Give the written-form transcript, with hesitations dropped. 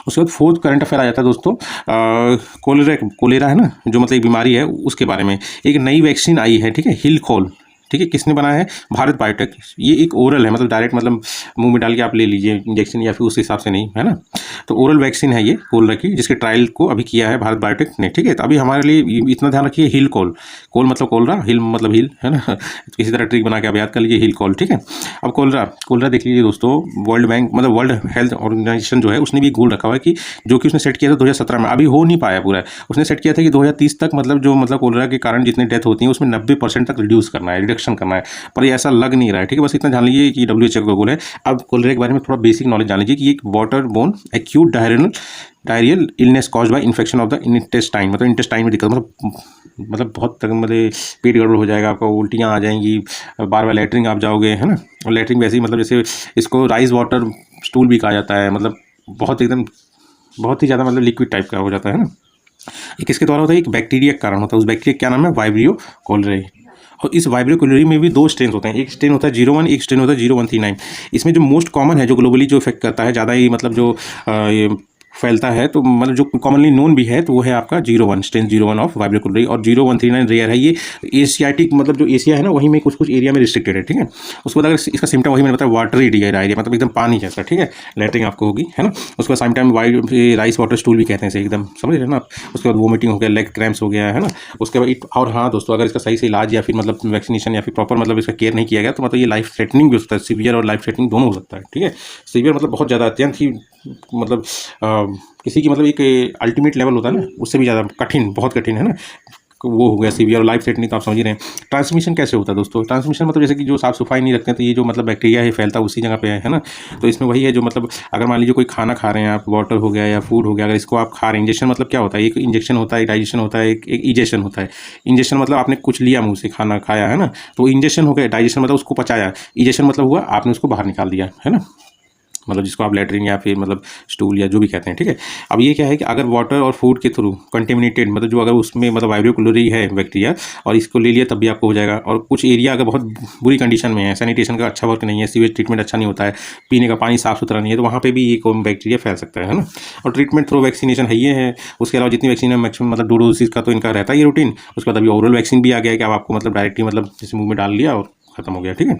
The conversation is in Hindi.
उसके बाद फोर्थ करंट अफेयर आ जाता है दोस्तों, कोलेरा है ना, जो मतलब एक बीमारी है उसके बारे में। एक नई वैक्सीन आई है, ठीक है, हिलकॉल, ठीक है, किसने बनाया है? भारत बायोटेक। ये एक ओरल है, मतलब डायरेक्ट मतलब मुंह में डाल के आप ले लीजिए इंजेक्शन, या फिर उस हिसाब से नहीं, है ना। तो ओरल वैक्सीन है ये कोलरा की, जिसके ट्रायल को अभी किया है भारत बायोटेक ने, ठीक है। तो अभी हमारे लिए इतना ध्यान रखिए, हिल कॉल, कोल मतलब कोलरा, हिल मतलब हिल, है ना। किसी तरह ट्रिक बना के आप याद कर लीजिए, हिल कॉल, ठीक है। अब कोलरा कोलरा देख लीजिए दोस्तों, वर्ल्ड बैंक मतलब वर्ल्ड हेल्थ ऑर्गेनाइजेशन जो है उसने भी गोल रखा हुआ है कि जो कि उसने सेट किया था 2017 में, अभी हो नहीं पाया पूरा। उसने सेट किया था कि 2030 तक मतलब जो मतलब कोलरा के कारण जितनी डेथ होती है उसमें 90% तक रिड्यूस करना है, रिडक्शन करना है। पर ये ऐसा लग नहीं रहा है, ठीक है। बस इतना जान लीजिए कि WHO का गोल है। अब कोलरा के बारे में थोड़ा बेसिक नॉलेज जान लीजिए कि एक water bone acute diarrhoeal illness cause by infection of the intestine, मतलब इंटेस्टाइन में दिक्कत, मतलब बहुत मतलब पेट गड़बड़ हो जाएगा, आपको उल्टियाँ आ जाएंगी, बार बार लैटरिन आप जाओगे, है ना। और लैटरिन वैसे ही मतलब जैसे इसको राइस वाटर स्टूल भी कहा जाता है, मतलब बहुत एकदम बहुत ही ज़्यादा मतलब लिक्विड टाइप का हो जाता है ना। ये किसके द्वारा होता है? एक बैक्टीरिया के कारण होता है। उस बैक्टीरिया क्या नाम है? वाइब्रियो कोलरे। और इस वाइब्रियो कोलरे में भी दो स्ट्रेन होते हैं, एक स्ट्रेन होता है 01, एक स्ट्रेन होता है 0139। इसमें जो मोस्ट कॉमन है, जो ग्लोबली जो इफेक्ट करता है ज़्यादा ही, मतलब जो ये फैलता है, तो मतलब जो कॉमनली नोन भी है, तो वो है आपका 01, स्ट्रेन 01 ऑफ वाइब्रियो कोलरे। और 0139 रेयर है। ये एशियाटिक मतलब जो एशिया है ना, वहीं में कुछ कुछ एरिया में रिस्ट्रिक्टेड है, ठीक है। उसके बाद अगर इसका सिम्टम वही मैंने बताया, वाटरी डायरिया, मतलब एकदम पानी जैसा, ठीक है, लैटरिन आपको होगी, है ना। उसके बाद सिम्टम राइस वाटर स्टूल भी कहते हैं इसे, एकदम समझ रहे हैं ना आप। उसके बाद वोमिटिंग हो गया, लेग क्रैम्प्स हो गया, है ना। उसके बाद और हाँ दोस्तों, अगर इसका सही से इलाज या फिर मतलब वैक्सीनेशन या फिर प्रॉपर मतलब इसका केयर नहीं किया गया, तो मतलब ये लाइफ थ्रेटनिंग भी हो सकता है, सीवियर और लाइफ थ्रेटनिंग दोनों हो सकता है, ठीक है। सीवियर मतलब बहुत ज़्यादा अत्यंत ही मतलब किसी की मतलब एक अल्टीमेट लेवल होता है ना, उससे भी ज़्यादा कठिन, बहुत कठिन, है ना, वो हो गया सीवियर। और लाइफ थ्रेटनिंग तो आप समझ ही रहे हैं। ट्रांसमिशन कैसे होता है दोस्तों? ट्रांसमिशन मतलब जैसे कि जो साफ सफाई नहीं रखते हैं, तो ये जो मतलब बैक्टीरिया है फैलता उसी जगह पे है ना। तो इसमें वही है जो मतलब अगर मान लीजिए कोई खाना खा रहे हैं आप, वाटर हो गया या फूड हो गया, अगर इसको आप खा रहे हैं, इंजेक्शन मतलब क्या होता है? एक इंजेक्शन होता है, डाइजेशन होता है, एक इजेशन होता है। इंजेक्शन मतलब आपने कुछ लिया मुँह से, खाना खाया, है ना, तो इंजेक्शन हो गया। डाइजेशन मतलब उसको पचाया। इजेशन मतलब हुआ आपने उसको बाहर निकाल दिया, है ना, मतलब जिसको आप लैटरिन या फिर मतलब स्टूल या जो भी कहते हैं, ठीक है। अब ये क्या है कि अगर वाटर और फूड के थ्रू कंटेमिनेटेड, मतलब जो अगर उसमें मतलब वाइब्रियो कोलोरी है बैक्टीरिया, और इसको ले लिया तब भी आपको हो जाएगा। और कुछ एरिया अगर बहुत बुरी कंडीशन में है, सैनिटेशन का अच्छा वर्क नहीं है, सीवेज ट्रीटमेंट अच्छा नहीं होता है, पीने का पानी साफ सुथरा नहीं है, तो वहाँ पर भी ये बैक्टीरिया फैल सकता है ना। और ट्रीटमेंट थ्रू वैक्सीनेशन है ये है। उसके अलावा जितनी वैक्सीन है मैक्सिमम मतलब 2 डोजेस का तो इनका रहता है ये रूटीन। उसके बाद अभी ओरल वैक्सीन भी आ गया है कि अब आपको मतलब डायरेक्टली मतलब जैसे मुँह में डाल लिया और खत्म हो गया, ठीक है।